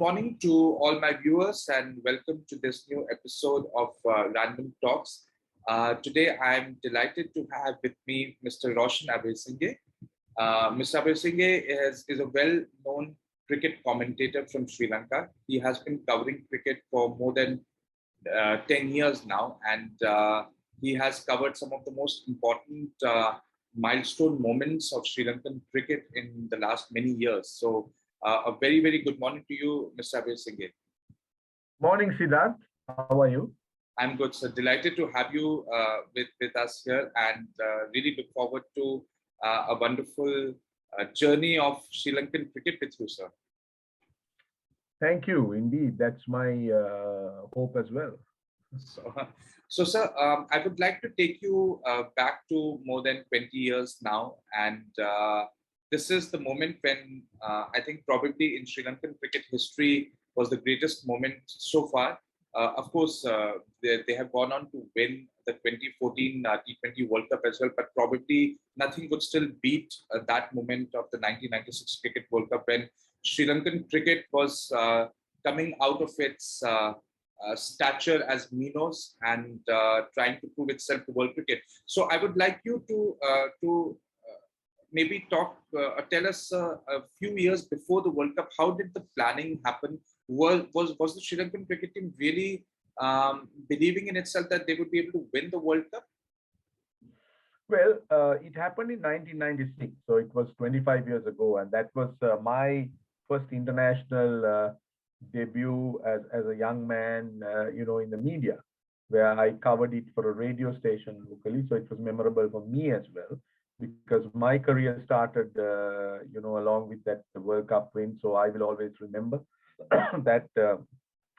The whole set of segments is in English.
morning to all my viewers and welcome to this new episode of Random Talks. Today, I'm delighted to have with me Mr. Roshan Abeyesinghe. Mr. Abeyesinghe is a well-known cricket commentator from Sri Lanka. He has been covering cricket for more than 10 years now, and he has covered some of the most important milestone moments of Sri Lankan cricket in the last many years. So, a very, very good morning to you, Mr. Abeyesinghe. Morning, Siddharth. How are you? I'm good, sir. Delighted to have you with us here and really look forward to a wonderful journey of Sri Lankan cricket with you, sir. Thank you. Indeed, that's my hope as well. So sir, I would like to take you back to more than 20 years now. And this is the moment when I think probably in Sri Lankan cricket history was the greatest moment so far. Of course, they have gone on to win the 2014 T20 World Cup as well, but probably nothing could still beat that moment of the 1996 Cricket World Cup when Sri Lankan cricket was coming out of its stature as minnows and trying to prove itself to world cricket. So I would like you to maybe tell us a few years before the World Cup, how did the planning happen? Was the Sri Lankan cricket team really believing in itself that they would be able to win the World Cup? Well, it happened in 1996, so it was 25 years ago, and that was my first international debut as a young man, in the media, where I covered it for a radio station locally. So it was memorable for me as well, because my career started, along with that World Cup win. So I will always remember that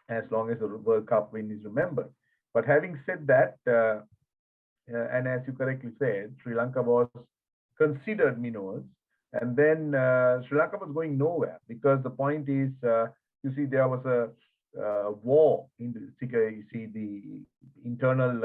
as long as the World Cup win is remembered. But having said that, and as you correctly said, Sri Lanka was considered minnows, and then Sri Lanka was going nowhere, because the point is, you see, there was a war in the internal,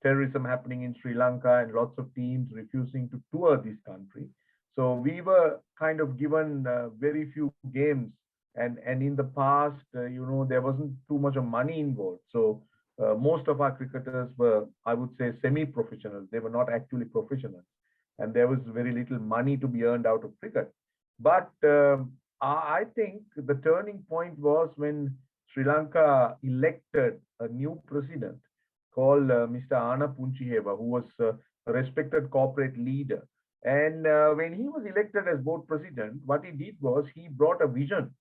terrorism happening in Sri Lanka, and lots of teams refusing to tour this country. So we were kind of given very few games, and in the past, there wasn't too much of money involved. So most of our cricketers were, I would say, semi-professionals. They were not actually professionals, and there was very little money to be earned out of cricket. But I think the turning point was when Sri Lanka elected a new president called Mr. Ana Punchiheva, who was a respected corporate leader. And when he was elected as board president, what he did was he brought a vision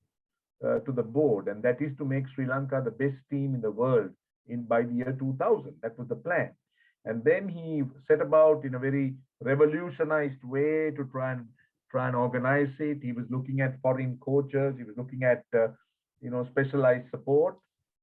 to the board, and that is to make Sri Lanka the best team in the world by the year 2000. That was the plan. And then he set about in a very revolutionized way to try and organize it. He was looking at foreign coaches. He was looking at specialized support,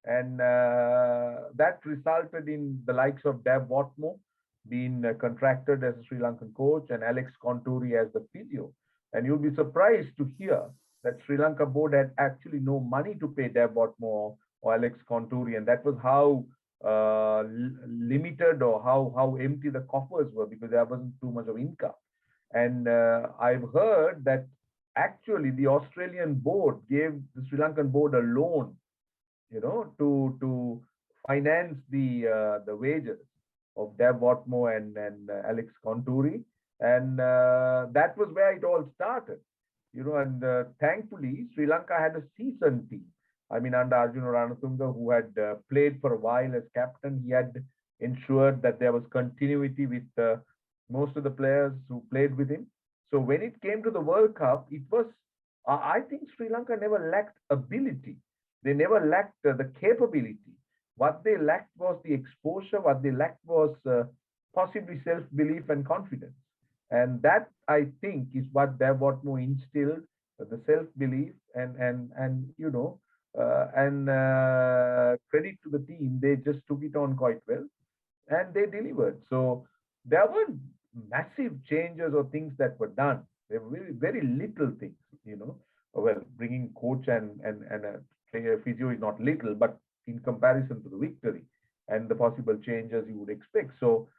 and that resulted in the likes of Dev Watmo being contracted as a Sri Lankan coach, and Alex Konturi as the physio. And you'll be surprised to hear that Sri Lanka board had actually no money to pay Dev Watmo or Alex Konturi, and that was how limited or how empty the coffers were, because there wasn't too much of income. And I've heard that actually the Australian board gave the Sri Lankan board a loan, to finance the wages of Dev Watmo and Alex Konturi. And that was where it all started, and thankfully Sri Lanka had a seasoned team. I mean, under Arjuna Ranatunga, who had played for a while as captain, he had ensured that there was continuity with most of the players who played with him. So when it came to the World Cup, it was, I think Sri Lanka never lacked ability. They never lacked the capability. What they lacked was the exposure. What they lacked was possibly self-belief and confidence. And that, I think, is what Dev Watmo instilled, the self-belief and credit to the team. They just took it on quite well, and they delivered. So there weren't massive changes or things that were done. There were very, very little things, Well, bringing coach and a physio is not little, but in comparison to the victory and the possible changes you would expect. So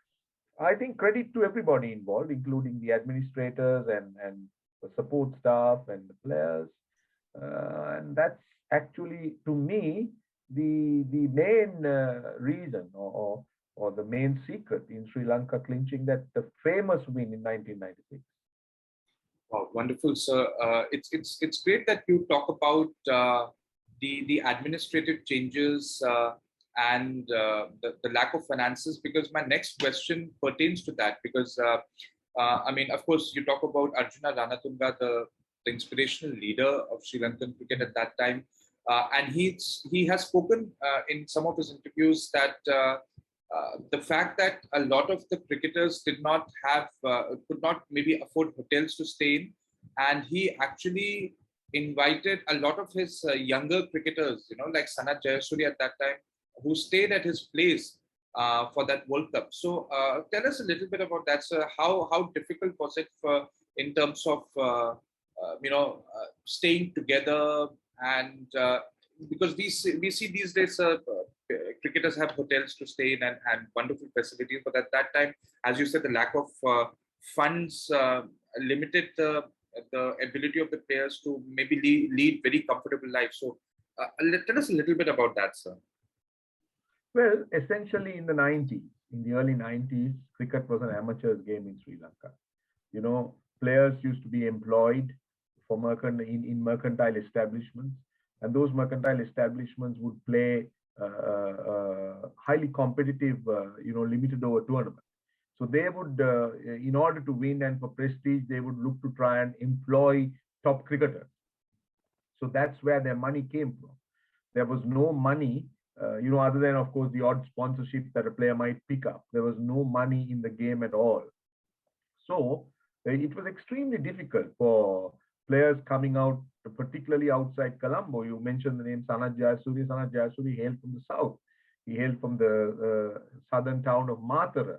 I think credit to everybody involved, including the administrators and the support staff and the players. And that's actually, to me, the main reason, or the main secret in Sri Lanka clinching that the famous win in 1996. Wow, wonderful, sir. It's great that you talk about the administrative changes and the lack of finances, because my next question pertains to that. Because I mean, of course, you talk about Arjuna Ranatunga, the inspirational leader of Sri Lankan cricket at that time, and he has spoken in some of his interviews that. The fact that a lot of the cricketers did not have could not maybe afford hotels to stay in, and he actually invited a lot of his younger cricketers, like Sanat Jayasuri at that time, who stayed at his place for that World Cup. So tell us a little bit about that, sir. How difficult was it for, in terms of staying together, and because we see these days cricketers have hotels to stay in, and wonderful facilities, but at that time, as you said, the lack of funds limited the ability of the players to maybe lead very comfortable lives. So tell us a little bit about that, sir. Well, essentially in the 90s, in the early 90s, cricket was an amateur's game in Sri Lanka. Players used to be employed for in mercantile establishments, and those mercantile establishments would play highly competitive, limited over tournaments. So they would, in order to win and for prestige, they would look to try and employ top cricketers. So that's where their money came from. There was no money, other than, of course, the odd sponsorship that a player might pick up. There was no money in the game at all. So it was extremely difficult for players coming out, particularly outside Colombo. You mentioned the name Sanat Jayasuri. Sanat Jayasuri hailed from the south. He hailed from the southern town of Matara,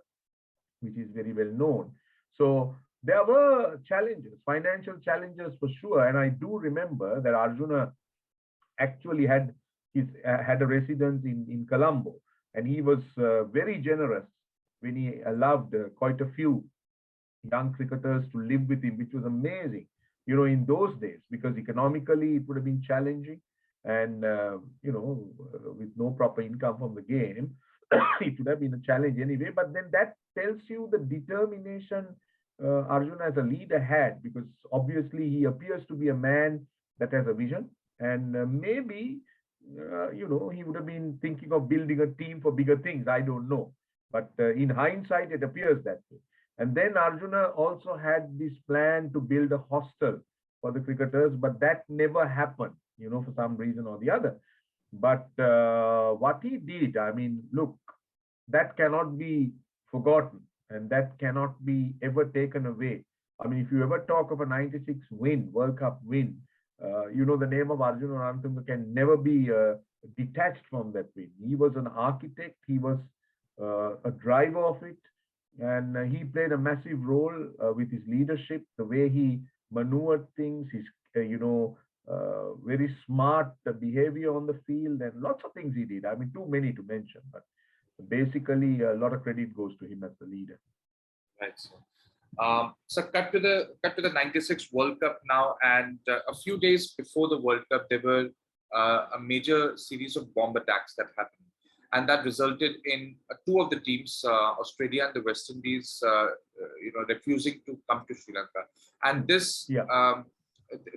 which is very well known. So there were challenges, financial challenges for sure. And I do remember that Arjuna actually had a residence in Colombo, and he was very generous when he allowed quite a few young cricketers to live with him, which was amazing, in those days, because economically it would have been challenging, and with no proper income from the game, it would have been a challenge anyway. But then that tells you the determination Arjuna as a leader had, because obviously he appears to be a man that has a vision, and maybe he would have been thinking of building a team for bigger things. I don't know, but in hindsight, it appears that way. And then Arjuna also had this plan to build a hostel for the cricketers, but that never happened, for some reason or the other. But what he did, I mean, look, that cannot be forgotten, and that cannot be ever taken away. I mean, if you ever talk of a 96 win, World Cup win, the name of Arjuna Ranatunga can never be detached from that win. He was an architect, he was a driver of it, and he played a massive role with his leadership, the way he maneuvered things, his, very smart behavior on the field, and lots of things he did. I mean, too many to mention, but basically a lot of credit goes to him as the leader. Right. So cut to the 96 World Cup now, and a few days before the World Cup, there were a major series of bomb attacks that happened, and that resulted in two of the teams, Australia and the West Indies, refusing to come to Sri Lanka, and this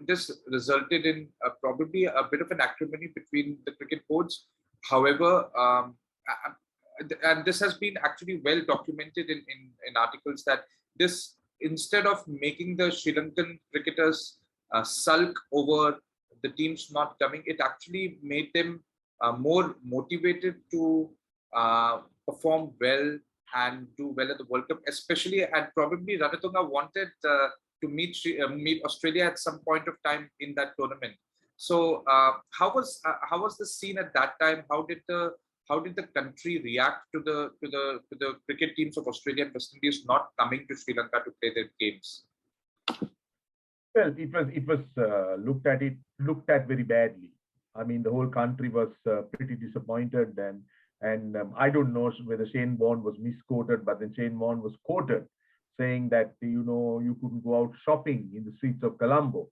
this resulted in probably a bit of an acrimony between the cricket boards. However, and this has been actually well documented in articles, that this, instead of making the Sri Lankan cricketers sulk over the teams not coming, it actually made them more motivated to perform well and do well at the World Cup, especially. And probably Ranatunga wanted to meet Australia at some point of time in that tournament. So how was the scene at that time? How did the country react to the cricket teams of Australia and West Indies not coming to Sri Lanka to play their games? Well, it was looked at very badly. I mean, the whole country was pretty disappointed, and I don't know whether Shane Warne was misquoted, but then Shane Warne was quoted saying that you couldn't go out shopping in the streets of Colombo.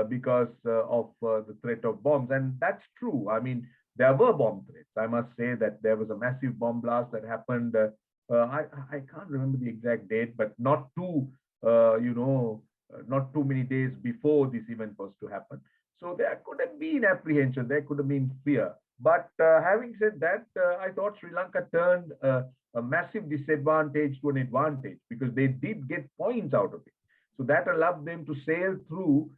because of the threat of bombs. And that's true. I mean, there were bomb threats. I must say that there was a massive bomb blast that happened. I can't remember the exact date, but not too, not too many days before this event was to happen. So there could have been apprehension, there could have been fear. But having said that, I thought Sri Lanka turned a massive disadvantage to an advantage because they did get points out of it. So that allowed them to sail through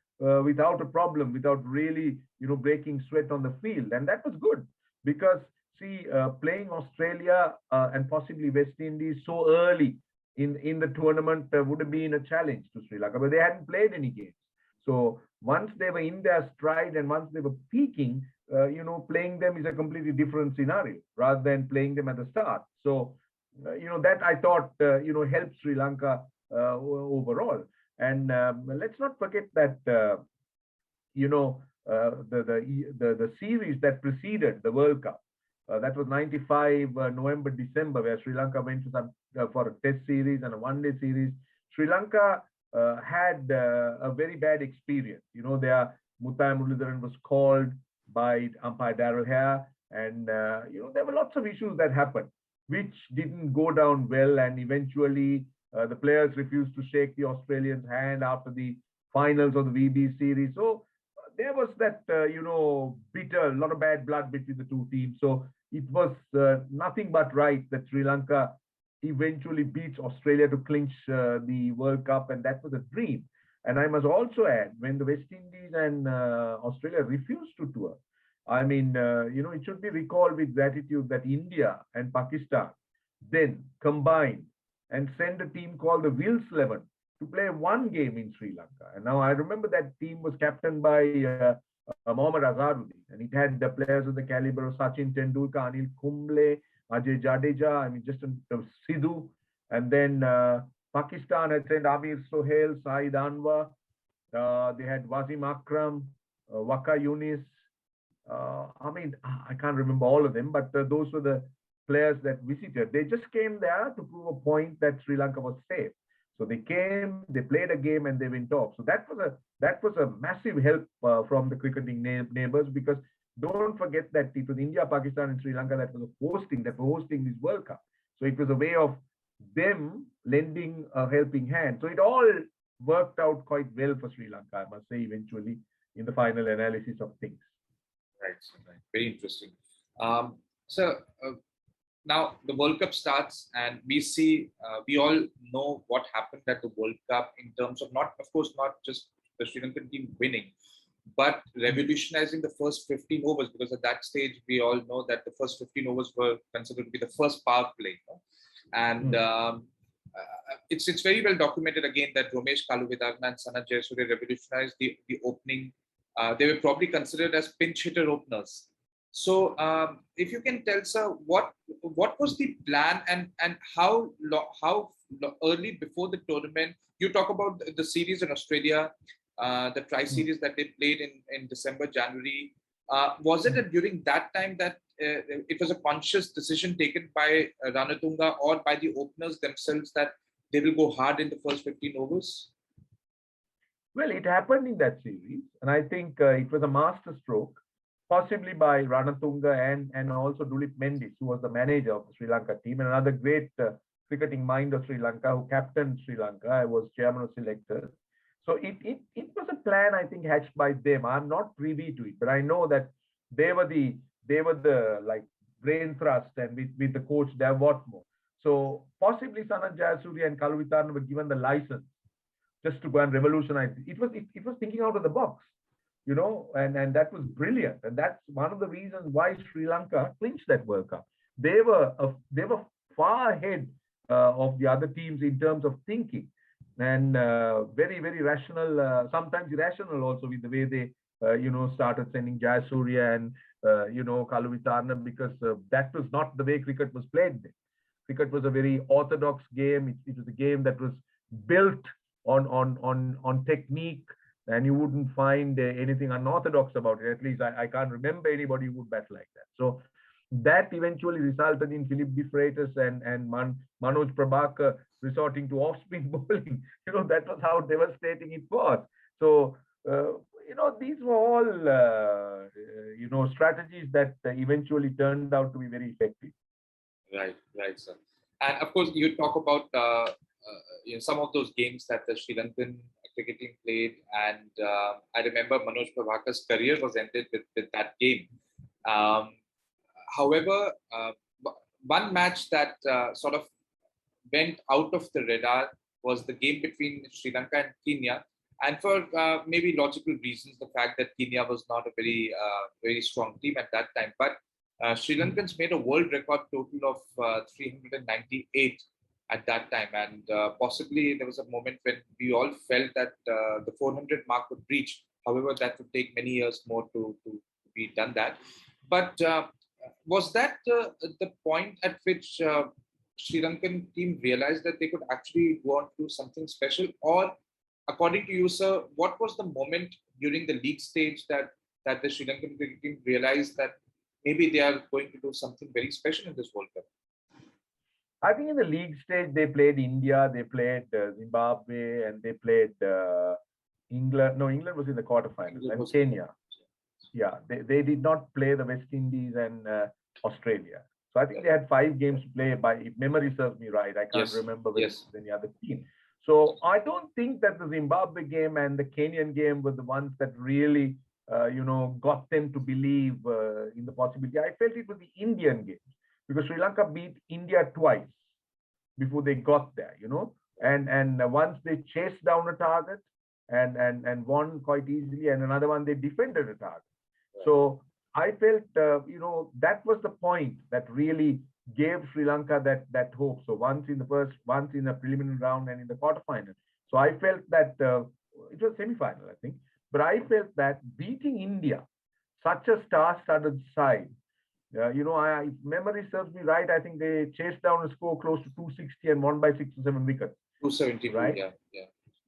without a problem, without really, breaking sweat on the field. And that was good because, see, playing Australia and possibly West Indies so early in the tournament would have been a challenge to Sri Lanka, but they hadn't played any games. So once they were in their stride and once they were peaking, playing them is a completely different scenario rather than playing them at the start. So, that I thought, helped Sri Lanka overall. And let's not forget that, the series that preceded the World Cup, that was 95 November, December, where Sri Lanka went to some, for a test series and a one-day series. Sri Lanka had a very bad experience. Their Muthai Muralidharan was called by umpire Darrell Hare, and there were lots of issues that happened, which didn't go down well, and eventually the players refused to shake the Australians' hand after the finals of the VB series. So there was that, bitter, a lot of bad blood between the two teams. So it was nothing but right that Sri Lanka eventually beats Australia to clinch the World Cup, and that was a dream. And I must also add, when the West Indies and Australia refused to tour, I mean, it should be recalled with gratitude that India and Pakistan then combined and sent a team called the Wills 11 to play one game in Sri Lanka. And now I remember that team was captained by Mohammad Azharuddin, and it had the players of the caliber of Sachin Tendulkar, Anil Kumble, Ajay Jadeja, I mean, just Sidhu. And then Pakistan had sent Amir Sohail, Saeed Anwar. They had Wasim Akram, Waka Yunis. I can't remember all of them, but those were the players that visited. They just came there to prove a point that Sri Lanka was safe. So they came, they played a game, and they went off. So that was a massive help from the cricketing neighbors, because don't forget that it was India, Pakistan, and Sri Lanka that were hosting this World Cup. So it was a way of them lending a helping hand. So it all worked out quite well for Sri Lanka, I must say, eventually in the final analysis of things. Right. Very interesting. So now the World Cup starts, and we see, we all know what happened at the World Cup in terms of not just the Sri Lankan team winning, but revolutionizing the first 15 overs, because at that stage, we all know that the first 15 overs were considered to be the first power play. And it's very well documented again that Romesh Kaluvidarna and Sanat Jayasuriya revolutionized the opening. They were probably considered as pinch hitter openers. So if you can tell, sir, what was the plan, and how early before the tournament? You talk about the series in Australia, the tri-series that they played in December, January. Was it during that time that it was a conscious decision taken by Ranatunga or by the openers themselves that they will go hard in the first 15 overs? Well, it happened in that series, and I think it was a master stroke, possibly by Ranatunga and also Dulip Mendis, who was the manager of the Sri Lanka team, and another great cricketing mind of Sri Lanka, who captained Sri Lanka. I was chairman of selectors. So it was a plan, I think, hatched by them. I'm not privy to it, but I know that they were the like brain thrust, and with the coach Dev Watmore. So possibly Sanat Jayasuriya and Kaluvidarna were given the license just to go and revolutionize. It was thinking out of the box, and that was brilliant. And that's one of the reasons why Sri Lanka clinched that World Cup. They were far ahead of the other teams in terms of thinking, and very, very rational, sometimes irrational also, with the way they started sending Jayasuriya and Kaluvidarna, because that was not the way cricket was played then. Cricket was a very orthodox game. It was a game that was built on technique, and you wouldn't find anything unorthodox about it. At least I can't remember anybody who would bat like that. So that eventually resulted in Philip de Freitas and Manoj Prabhakar resorting to off-spin bowling. That was how devastating it was. So these were all, strategies that eventually turned out to be very effective. Right, sir. And of course, you talk about some of those games that the Sri Lankan cricket team played, and I remember Manoj Prabhakar's career was ended with that game. Um, However, one match that sort of went out of the radar was the game between Sri Lanka and Kenya. And for maybe logical reasons, the fact that Kenya was not a very strong team at that time. But Sri Lankans made a world record total of 398 at that time. And possibly there was a moment when we all felt that the 400 mark would reach. However, that would take many years more to be done that. But was that the point at which Sri Lankan team realized that they could actually go on to do something special? Or, according to you, sir, what was the moment during the league stage that the Sri Lankan cricket team realized that maybe they are going to do something very special in this World Cup? I think in the league stage, they played India, they played Zimbabwe, and they played England. No, England was in the quarterfinals, and Kenya. Yeah, they did not play the West Indies and Australia. So I think they had 5 games to play, by, if memory serves me right. I can't remember with any other team. So I don't think that the Zimbabwe game and the Kenyan game were the ones that really, got them to believe in the possibility. I felt it was the Indian games, because Sri Lanka beat India twice before they got there, and once they chased down a target and won quite easily, and another one they defended a target. So I felt, that was the point that really gave Sri Lanka that hope. So once in a preliminary round and in the quarterfinal. So I felt that it was semi-final, I think. But I felt that beating India, such a star-studded side, if memory serves me right, I think they chased down a score close to 260 and won by 6 or 7 wickets. 270, right?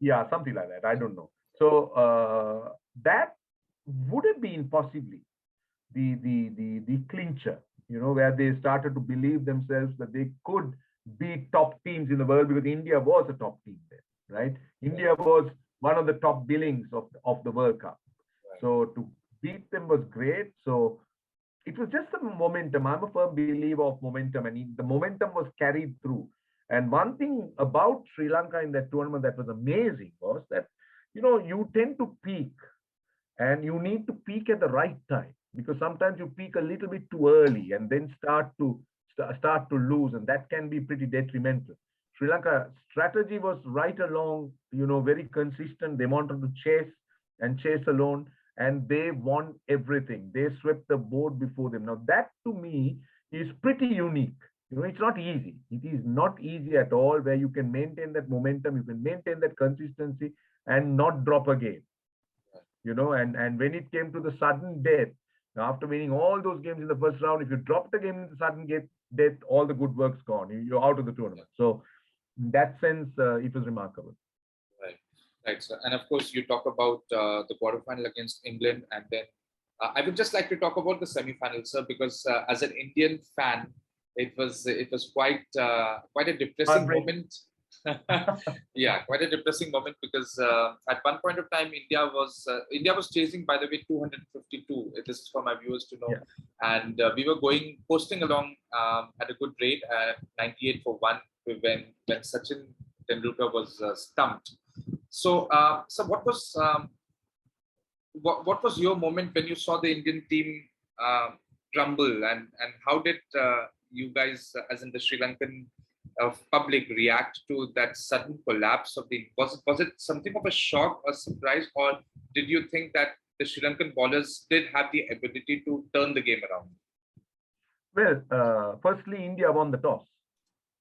Yeah, something like that. I don't know. So that would have been possibly the clincher, where they started to believe themselves that they could beat top teams in the world, because India was a top team there, right? India was one of the top billings of the World Cup. Right. So to beat them was great. So it was just the momentum. I'm a firm believer of momentum, and the momentum was carried through. And one thing about Sri Lanka in that tournament that was amazing was that, you tend to peak, and you need to peak at the right time, because sometimes you peak a little bit too early and then start to lose, and that can be pretty detrimental. Sri Lanka strategy was right along, very consistent. They wanted to chase alone, and they won everything. They swept the board before them. Now that to me is pretty unique. It's not easy. It is not easy at all, where you can maintain that momentum, you can maintain that consistency and not drop a game. And when it came to the sudden death, after winning all those games in the first round, if you drop the game in the sudden death, all the good work's gone. You're out of the tournament. So in that sense, it was remarkable. Right, sir. And of course, you talk about the quarterfinal against England, and then I would just like to talk about the semi-final, sir, because as an Indian fan, it was quite a depressing moment. Yeah, quite a depressing moment, because at one point of time, India was chasing, by the way, 252. This is for my viewers to know, and we were posting along at a good rate, 98 for 1, when Sachin Tendulkar was stumped. So, what was your moment when you saw the Indian team crumble, and how did you guys, as in the Sri Lankan public, react to that sudden collapse of the? Was it something of a shock or surprise, or did you think that the Sri Lankan bowlers did have the ability to turn the game around? Well, firstly, India won the toss,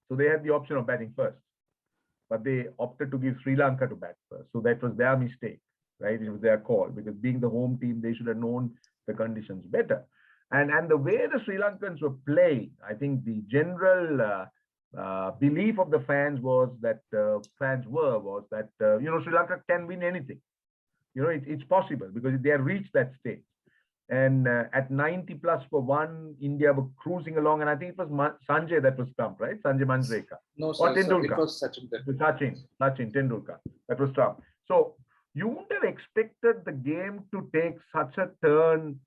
so they had the option of batting first, but they opted to give Sri Lanka to bat first. So that was their mistake, right? It was their call, because being the home team, they should have known the conditions better. And the way the Sri Lankans were playing, I think the general belief of the fans was that Sri Lanka can win anything. It's possible, because they have reached that stage. And at 90 plus for 1, India were cruising along, and I think it was Sanjay that was stumped, right? Sanjay Manjrekar. No, sir, or Tendulkar. It was Sachin Tendulkar. Sachin Tendulkar that was stumped. So you wouldn't have expected the game to take such a turn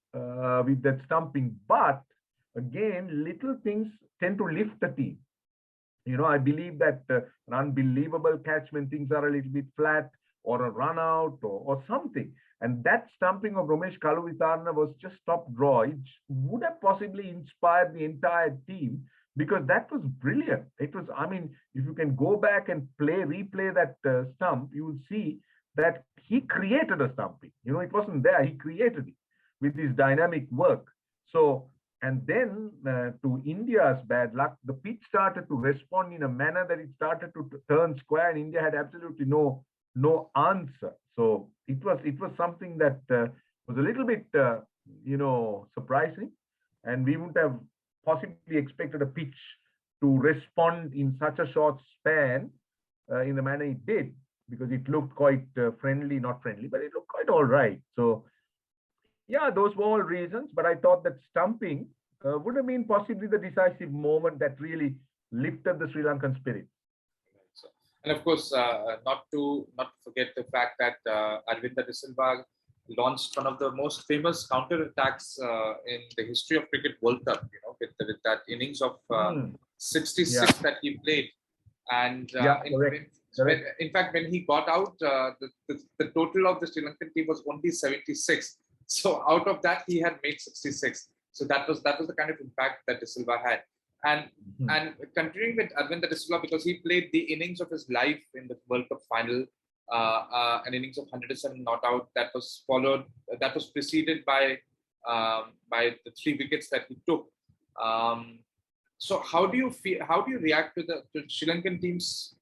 with that stumping. But again, little things tend to lift the team. I believe that an unbelievable catch when things are a little bit flat, or a run out, or something. And that stumping of Romesh Kaluvitarna was just top draw. It would have possibly inspired the entire team, because that was brilliant. It was, I mean, if you can go back and replay that stump, you will see that he created a stumping. It wasn't there. He created it with his dynamic work. So, and then to India's bad luck, the pitch started to respond in a manner that it started to turn square, and India had absolutely no answer. So it was something that was a little bit surprising, and we wouldn't have possibly expected a pitch to respond in such a short span in the manner it did, because it looked quite friendly, not friendly, but it looked quite all right. So yeah, those were all reasons, but I thought that stumping would have been possibly the decisive moment that really lifted the Sri Lankan spirit. So, and of course, not forget the fact that Arvinda De Silva launched one of the most famous counter attacks in the history of cricket World Cup. With that innings of 66 Yeah. that he played, and correct. in fact, when he got out, the total of the Sri Lankan team was only 76. So out of that, he had made 66. So that was the kind of impact that De Silva had. And continuing with Arvinda De Silva, because he played the innings of his life in the World Cup final, an innings of 107 not out, that was preceded by the 3 wickets that he took. So how do you feel? How do you react to the Sri Lankan team's?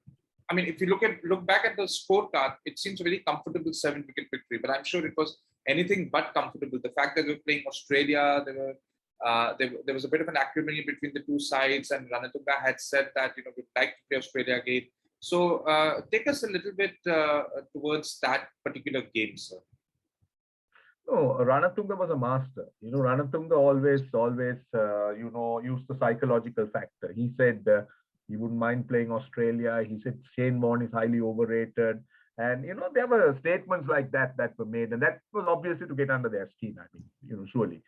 I mean, if you look back at the scorecard, it seems a very comfortable 7-wicket victory. But I'm sure it was anything but comfortable. The fact that they were playing Australia, there was a bit of an acrimony between the two sides, and Ranatunga had said that we'd like to play Australia again. So take us a little bit towards that particular game, sir. No, Ranatunga was a master. Ranatunga always, used the psychological factor. He said he wouldn't mind playing Australia. He said Shane Warne is highly overrated. And, there were statements like that were made. And that was obviously to get under their skin. I mean, surely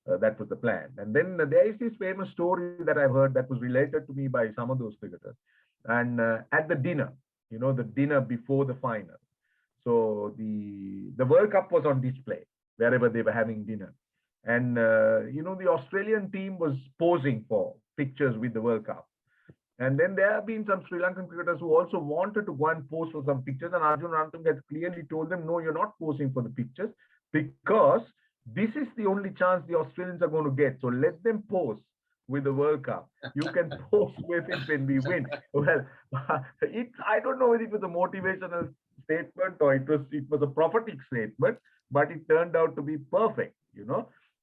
that was the plan. And then there is this famous story that I've heard that was related to me by some of those cricketers. And at the dinner, the dinner before the final. So the World Cup was on display wherever they were having dinner. And, the Australian team was posing for pictures with the World Cup. And then there have been some Sri Lankan cricketers who also wanted to go and pose for some pictures. And Arjun Ranatunga has clearly told them, no, you're not posing for the pictures, because this is the only chance the Australians are going to get. So let them pose with the World Cup. You can pose with it when we win. Well, I don't know whether it was a motivational statement or it was a prophetic statement, but it turned out to be perfect,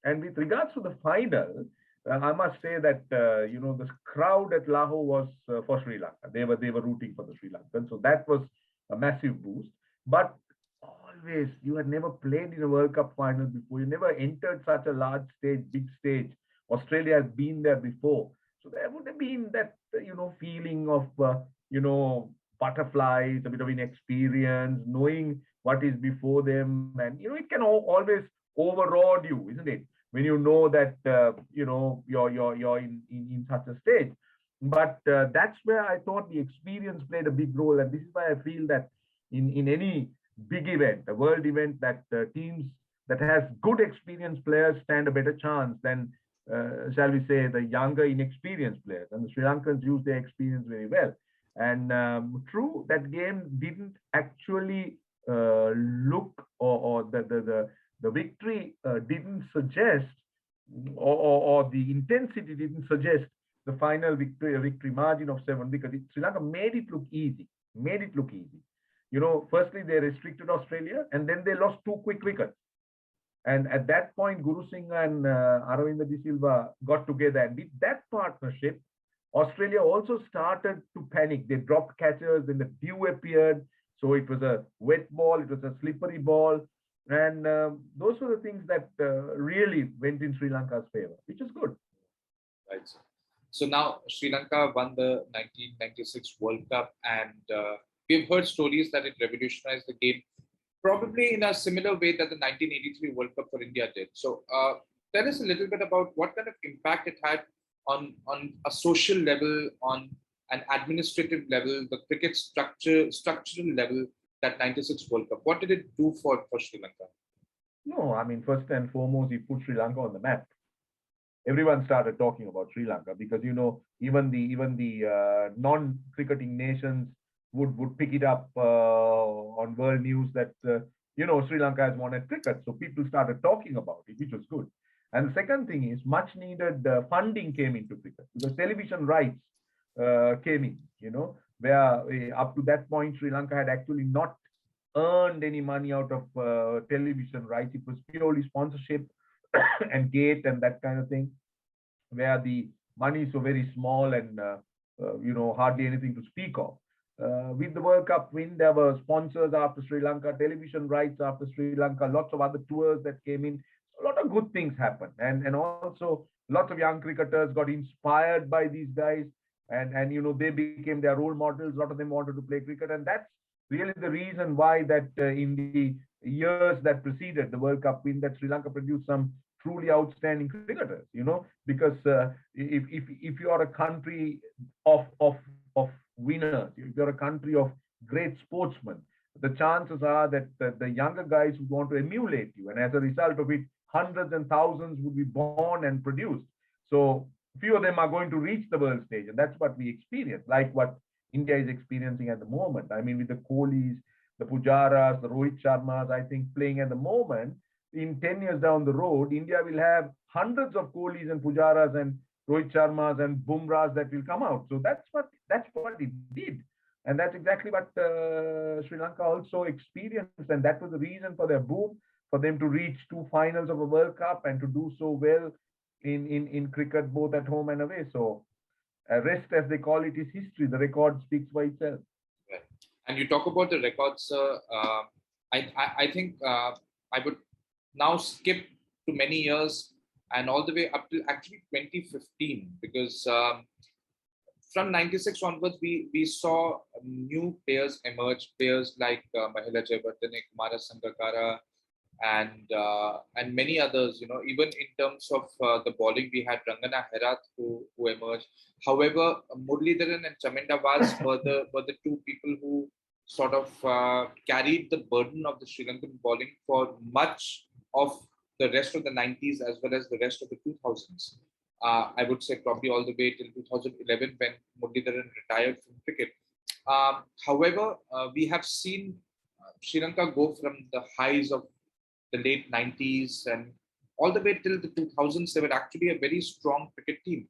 And with regards to the final, I must say that the crowd at Lahore was for Sri Lanka. They were rooting for the Sri Lankans, so that was a massive boost. But always, you had never played in a World Cup final before. You never entered such a large stage, big stage. Australia has been there before, so there would have been that feeling of butterflies, a bit of inexperience, knowing what is before them, and it can always override you, isn't it? When you know that you're in such a stage. But that's where I thought the experience played a big role, and this is why I feel that in any big event, a world event, that teams that has good experienced players stand a better chance than shall we say the younger inexperienced players. And the Sri Lankans use their experience very well. And true, that game didn't actually look, or the victory didn't suggest, or the intensity didn't suggest the final victory margin of 7, because Sri Lanka made it look easy. Firstly, they restricted Australia, and then they lost 2 quick wickets. And at that point, Guru Singh and Aravinda De Silva got together, and with that partnership, Australia also started to panic. They dropped catchers, then the dew appeared. So it was a wet ball, it was a slippery ball. And those were the things that really went in Sri Lanka's favor, which is good. Right. So now Sri Lanka won the 1996 World Cup, and we've heard stories that it revolutionized the game. probably in a similar way that the 1983 World Cup for India did. So, tell us a little bit about what kind of impact it had on a social level, on an administrative level, the cricket structural level, that 96 World Cup. What did it do for Sri Lanka? No, I mean, first and foremost, he put Sri Lanka on the map. Everyone started talking about Sri Lanka because even the non-cricketing nations would pick it up on world news that Sri Lanka has won at cricket. So people started talking about it, which was good. And the second thing is much needed funding came into cricket because television rights came in. Where up to that point Sri Lanka had actually not earned any money out of television rights. It was purely sponsorship and gate and that kind of thing, where the monies were very small and hardly anything to speak of. With the World Cup win, there were sponsors after Sri Lanka, television rights after Sri Lanka, lots of other tours that came in. A lot of good things happened, and also lots of young cricketers got inspired by these guys, and they became their role models. A lot of them wanted to play cricket, and that's really the reason why that in the years that preceded the World Cup win, that Sri Lanka produced some truly outstanding cricketers. Because if you are a country of winners, if you're a country of great sportsmen, the chances are that the younger guys would want to emulate you, and as a result of it, hundreds and thousands would be born and produced. So few of them are going to reach the world stage, and that's what we experience, like what India is experiencing at the moment. I mean, with the Kohlis, the Pujaras, the Rohit Sharmas, I think playing at the moment, in 10 years down the road, India will have hundreds of Kohlis and Pujaras and Rohit Sharmas and Bumrahs that will come out. So that's what it did. And that's exactly what Sri Lanka also experienced. And that was the reason for their boom, for them to reach two finals of a World Cup and to do so well in cricket, both at home and away. So rest, as they call it, is history. The record speaks for itself. Right. And you talk about the records. I think I would now skip to many years and all the way up to actually 2015, because from 96 onwards, we saw new players emerge, players like Mahela Jayawardene, Kumara Sangakkara, and many others. Even in terms of the bowling, we had Rangana Herath who emerged. However, Muralidharan and Chaminda Vaz were the two people who sort of carried the burden of the Sri Lankan bowling for much of the rest of the 90s as well as the rest of the 2000s. I would say probably all the way till 2011 when Muralidharan retired from cricket. However, we have seen Sri Lanka go from the highs of the late 90s and all the way till the 2000s. They were actually a very strong cricket team.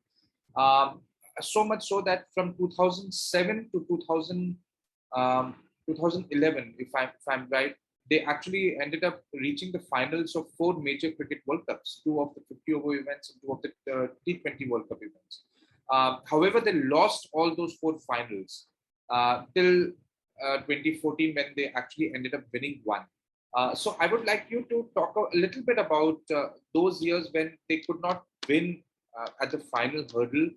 So much so that from 2007 to 2011, if I'm right, they actually ended up reaching the finals of 4 major cricket World Cups, 2 of the 50 over events and 2 of the T20 World Cup events. However, they lost all those 4 finals till 2014 when they actually ended up winning 1. So I would like you to talk a little bit about those years when they could not win at the final hurdle.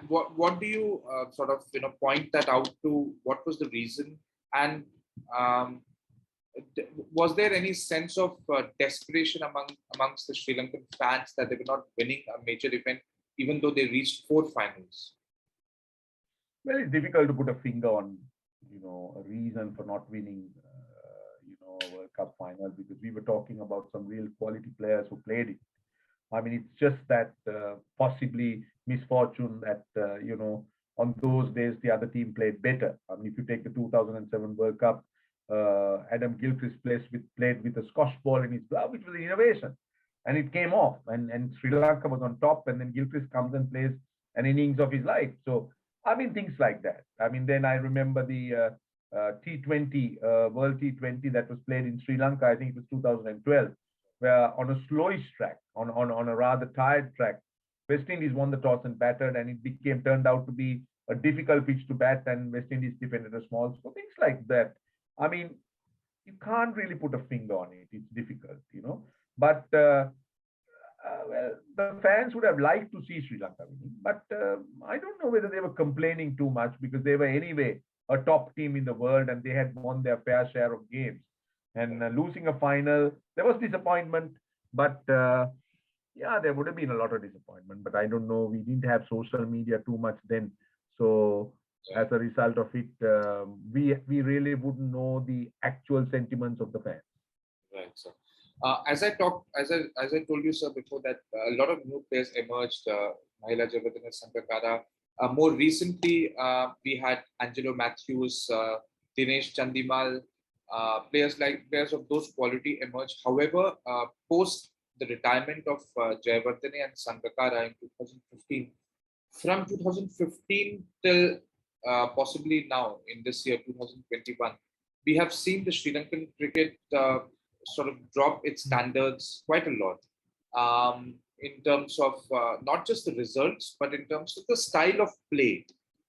What do you sort of point that out to? What was the reason? And um, was there any sense of desperation amongst the Sri Lankan fans that they were not winning a major event, even though they reached 4 finals? Well, it's difficult to put a finger on, a reason for not winning, a World Cup final, because we were talking about some real quality players who played it. I mean, it's just that possibly misfortune that, on those days, the other team played better. I mean, if you take the 2007 World Cup, Adam Gilchrist played with a Scotch ball in his glove, which was an innovation. And it came off, and Sri Lanka was on top, and then Gilchrist comes and plays an innings of his life. So, I mean, things like that. I mean, then I remember the T20, World T20 that was played in Sri Lanka, I think it was 2012, where on a slowish track, on a rather tired track, West Indies won the toss and batted, and it turned out to be a difficult pitch to bat, and West Indies defended a small score. Things like that. I mean, you can't really put a finger on it. It's difficult, But well, the fans would have liked to see Sri Lanka winning, but I don't know whether they were complaining too much because they were anyway a top team in the world, and they had won their fair share of games. And losing a final, there was disappointment, but yeah, there would have been a lot of disappointment. But I don't know. We didn't have social media too much then, so as a result of it, we really wouldn't know the actual sentiments of the fans. Right. So, as I told you, sir, before that a lot of new players emerged. Mahela Jayawardene Sangakkara. More recently, we had Angelo Matthews, Dinesh Chandimal, players of those quality emerged. However, post the retirement of Jayawardene and Sangakkara in 2015, from 2015 till possibly now in this year 2021, we have seen the Sri Lankan cricket sort of drop its standards quite a lot, in terms of not just the results, but in terms of the style of play.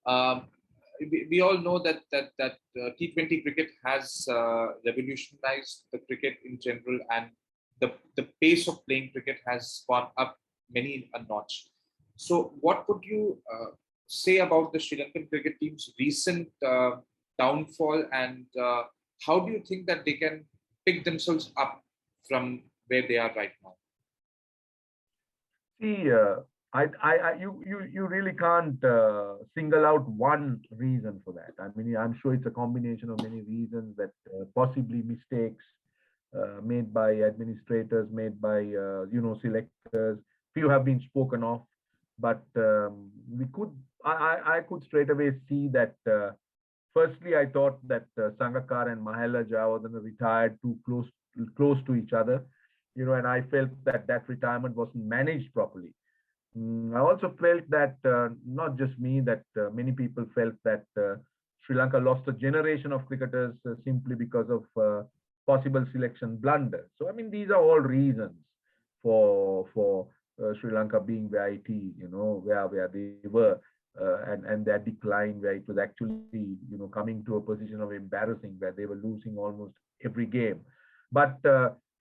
Um, we all know that T20 cricket has revolutionized the cricket in general, and the pace of playing cricket has gone up many a notch. So, what would you say about the Sri Lankan cricket team's recent downfall, and how do you think that they can pick themselves up from where they are right now? See, you really can't single out one reason for that. I mean, I'm sure it's a combination of many reasons, that possibly mistakes made by administrators, made by selectors. Few have been spoken of, but I could straight away see that. Firstly, I thought that Sangakkara and Mahela Jayawardene retired too close to each other, and I felt that that retirement wasn't managed properly. I also felt that not just me, that many people felt that Sri Lanka lost a generation of cricketers simply because of possible selection blunders. So I mean, these are all reasons for Sri Lanka being where it is, where they were, and their decline, where it was actually coming to a position of embarrassing, where they were losing almost every game. But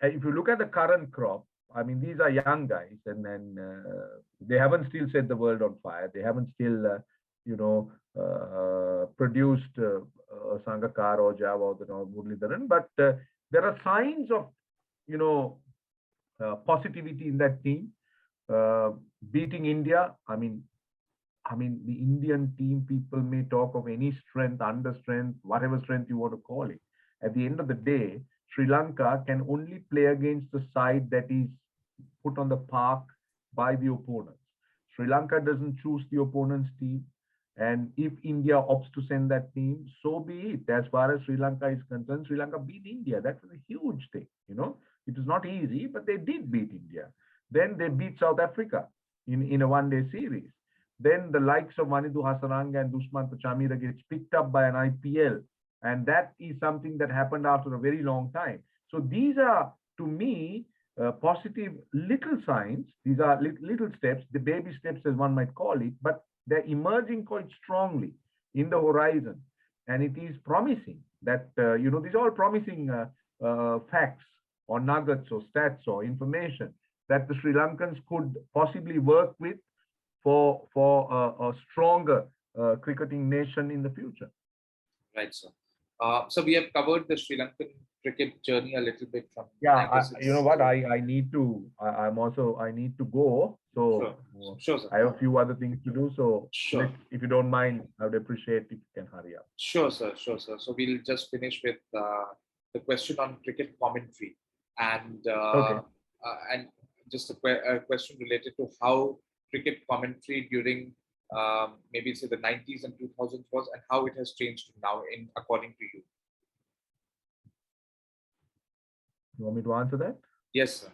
if you look at the current crop, I mean, these are young guys, and they haven't still set the world on fire. They haven't still, produced Sangakkara or Jayawardene or Muralidharan, but there are signs of, positivity in that team. Beating India, I mean, the Indian team, people may talk of any strength, under strength, whatever strength you want to call it. At the end of the day, Sri Lanka can only play against the side that is put on the park by the opponents. Sri Lanka doesn't choose the opponent's team. And if India opts to send that team, so be it. As far as Sri Lanka is concerned, Sri Lanka beat India. That was a huge thing. It was not easy, but they did beat India. Then they beat South Africa in a one-day series. Then the likes of Wanindu Hasaranga and Dushmantha Chamira gets picked up by an IPL. And that is something that happened after a very long time. So these are, to me, positive little signs. These are little steps, the baby steps as one might call it, but they're emerging quite strongly in the horizon. And it is promising that, these are all promising facts or nuggets or stats or information that the Sri Lankans could possibly work with for a stronger cricketing nation in the future. Right, sir. So we have covered the Sri Lankan cricket journey a little bit from. Yeah, you know what? I need to. I need to go. So sure, sir. I have a few other things to do. So sure. If you don't mind, I would appreciate if you can hurry up. Sure, sir. Sure, sir. So we'll just finish with the question on cricket commentary, and Okay. And just a question related to how cricket commentary during maybe say the 90s and 2000s was, and how it has changed now in according to you. You want me to answer that? Yes, sir.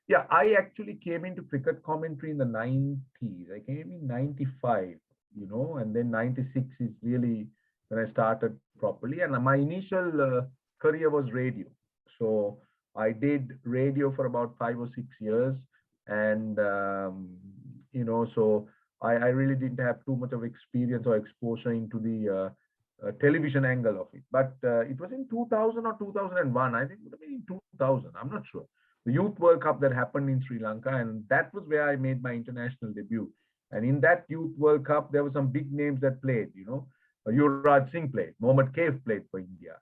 Yeah, I actually came into cricket commentary in the 90s. I came in 95, and then 96 is really when I started properly. And my initial career was radio. So I did radio for about 5 or 6 years. And, so I really didn't have too much of experience or exposure into the television angle of it. But it was in 2000 or 2001. I think it would have been in 2000. I'm not sure. The Youth World Cup that happened in Sri Lanka, and that was where I made my international debut. And in that Youth World Cup, there were some big names that played, Yuvraj Singh played, Mohammad Kaif played for India.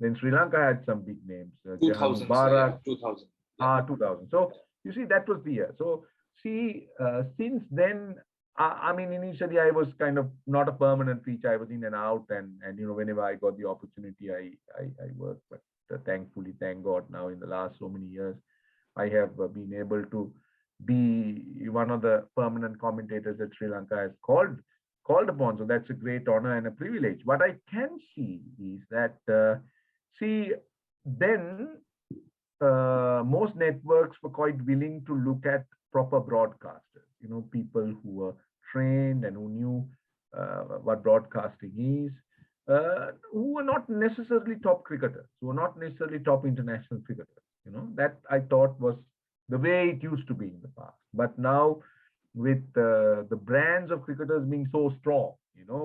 Then Sri Lanka had some big names, Jahan 2000, sir. Yeah, Mubarak, 2000. Yeah. 2000. So you see, that was the year. So see, since then, I mean, initially I was kind of not a permanent feature. I was in and out, and whenever I got the opportunity, I worked. But thankfully, thank God, now in the last so many years, I have been able to be one of the permanent commentators that Sri Lanka has called upon. So that's a great honor and a privilege. What I can see is that, see, then most networks were quite willing to look at proper broadcasters, people who were trained and who knew what broadcasting is, who were not necessarily top cricketers, who were not necessarily top international cricketers. That I thought was the way it used to be in the past. But now, with the brands of cricketers being so strong,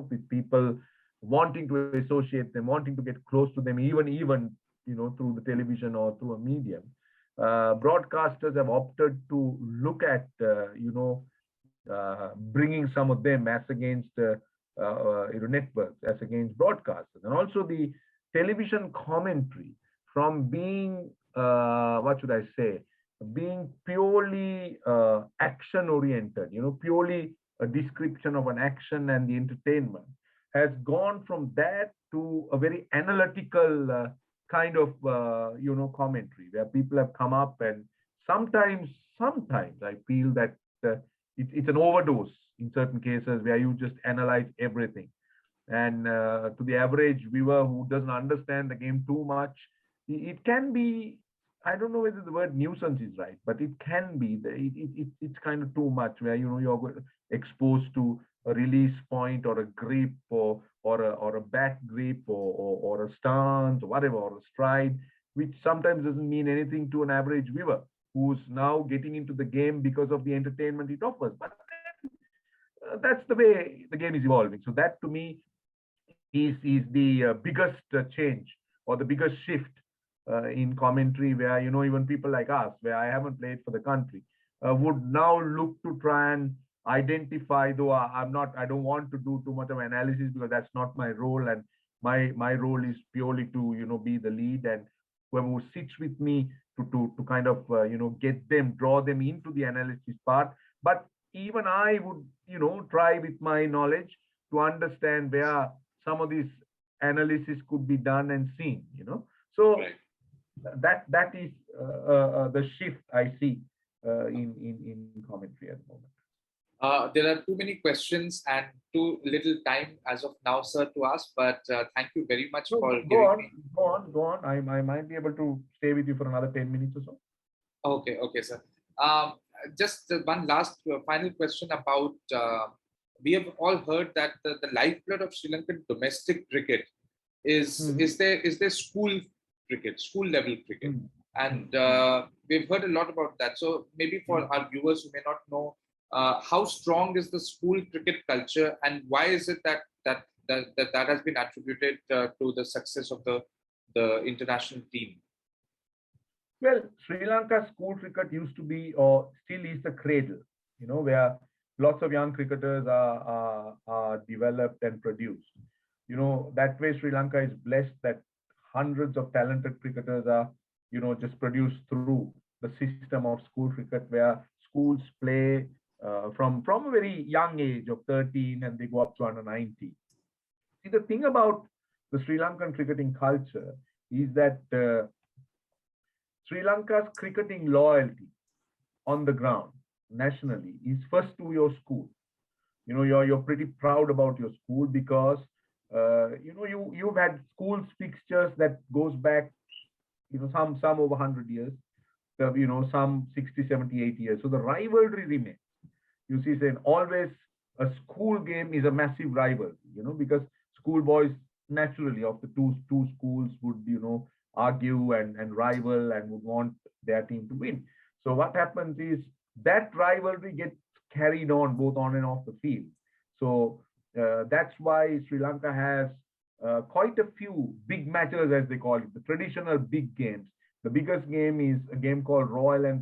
with people wanting to associate them, wanting to get close to them, even through the television or through a medium, broadcasters have opted to look at bringing some of them as against networks, as against broadcasters, and also the television commentary from being what should I say, being purely action oriented, purely a description of an action and the entertainment, has gone from that to a very analytical kind of commentary, where people have come up, and sometimes I feel that it's an overdose in certain cases, where you just analyze everything, and to the average viewer who doesn't understand the game too much, it can be, I don't know whether the word nuisance is right, but it can be, it's kind of too much, where you're exposed to a release point, or a grip, or a back grip, or a stance, or whatever, or a stride, which sometimes doesn't mean anything to an average viewer who's now getting into the game because of the entertainment it offers. But that's the way the game is evolving. So that, to me, is the biggest change, or the biggest shift in commentary, where even people like us, where I haven't played for the country, would now look to try and identify, though I don't want to do too much of analysis, because that's not my role, and my role is purely to be the lead, and whoever sits with me to kind of get them, draw them into the analysis part. But even I would try with my knowledge to understand where some of these analysis could be done and seen. So Right. that is the shift I see in commentary at the moment. There are too many questions and too little time as of now, sir, to ask. But thank you very much So for go giving on, me. go on. I might be able to stay with you for another 10 minutes or so. Okay, okay, sir. Um, just one last final question about. We have all heard that the lifeblood of Sri Lankan domestic cricket is Mhm. is there school cricket, school level cricket, Mhm. and Mhm. we've heard a lot about that. So maybe for Mhm. our viewers who may not know, how strong is the school cricket culture, and why is it that has been attributed to the success of the international team? Well, Sri Lanka school cricket used to be, or still is, the cradle, where lots of young cricketers are developed and produced. That way Sri Lanka is blessed that hundreds of talented cricketers are, just produced through the system of school cricket, where schools play from a very young age of 13, and they go up to under 19. See, the thing about the Sri Lankan cricketing culture is that Sri Lanka's cricketing loyalty on the ground nationally is first to your school. You're pretty proud about your school, because you've had schools fixtures that goes back, some over 100 years, some 60, 70, 80 years. So the rivalry remains. You see, saying always a school game is a massive rivalry, because schoolboys naturally of the two schools would, argue and rival, and would want their team to win. So what happens is that rivalry gets carried on both on and off the field. So that's why Sri Lanka has quite a few big matches, as they call it, the traditional big games. The biggest game is a game called Royal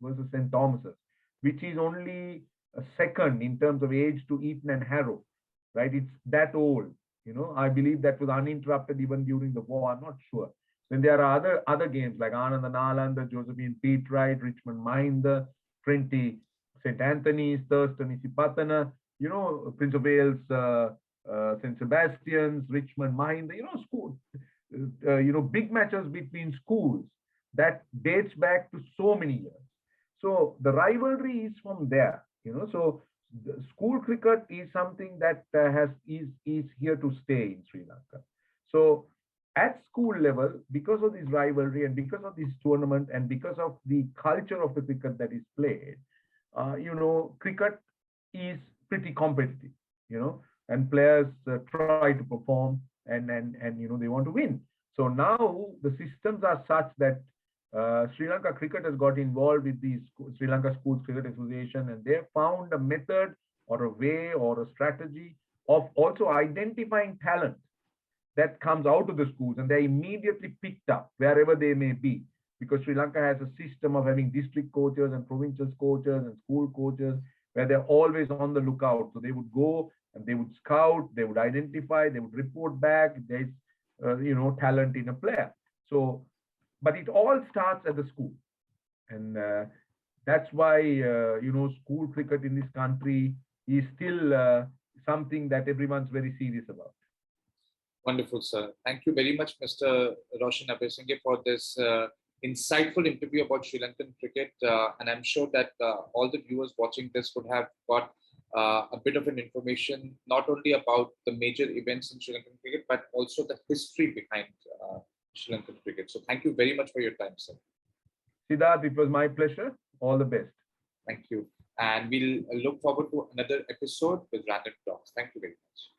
versus St. Thomas's, which is only a second in terms of age to Eton and Harrow, right? It's that old. I believe that was uninterrupted even during the war. I'm not sure. Then there are other games like Anand and Nalanda, Josephine Peterite, Richmond Minder, Trinity, St. Anthony's, Thurston Isipatana, Prince of Wales, St. Sebastian's, Richmond Minder, school, big matches between schools that dates back to so many years. So the rivalry is from there, So the school cricket is something that is here to stay in Sri Lanka. So at school level, because of this rivalry and because of this tournament and because of the culture of the cricket that is played, cricket is pretty competitive, and players try to perform and they want to win. So now the systems are such that Sri Lanka Cricket has got involved with the Sri Lanka Schools Cricket Association, and they found a method or a way or a strategy of also identifying talent that comes out of the schools, and they're immediately picked up wherever they may be. Because Sri Lanka has a system of having district coaches and provincial coaches and school coaches where they're always on the lookout. So they would go and they would scout, they would identify, they would report back if there's talent in a player. So, but it all starts at the school, and that's why school cricket in this country is still something that everyone's very serious about. Wonderful, sir. Thank you very much, Mr. Roshan Abeyesinghe, for this insightful interview about Sri Lankan cricket. And I'm sure that all the viewers watching this would have got a bit of an information, not only about the major events in Sri Lankan cricket, but also the history behind Sri Lankan cricket. So thank you very much for your time, sir. Siddharth, it was my pleasure. All the best. Thank you. And we'll look forward to another episode with Random Talks. Thank you very much.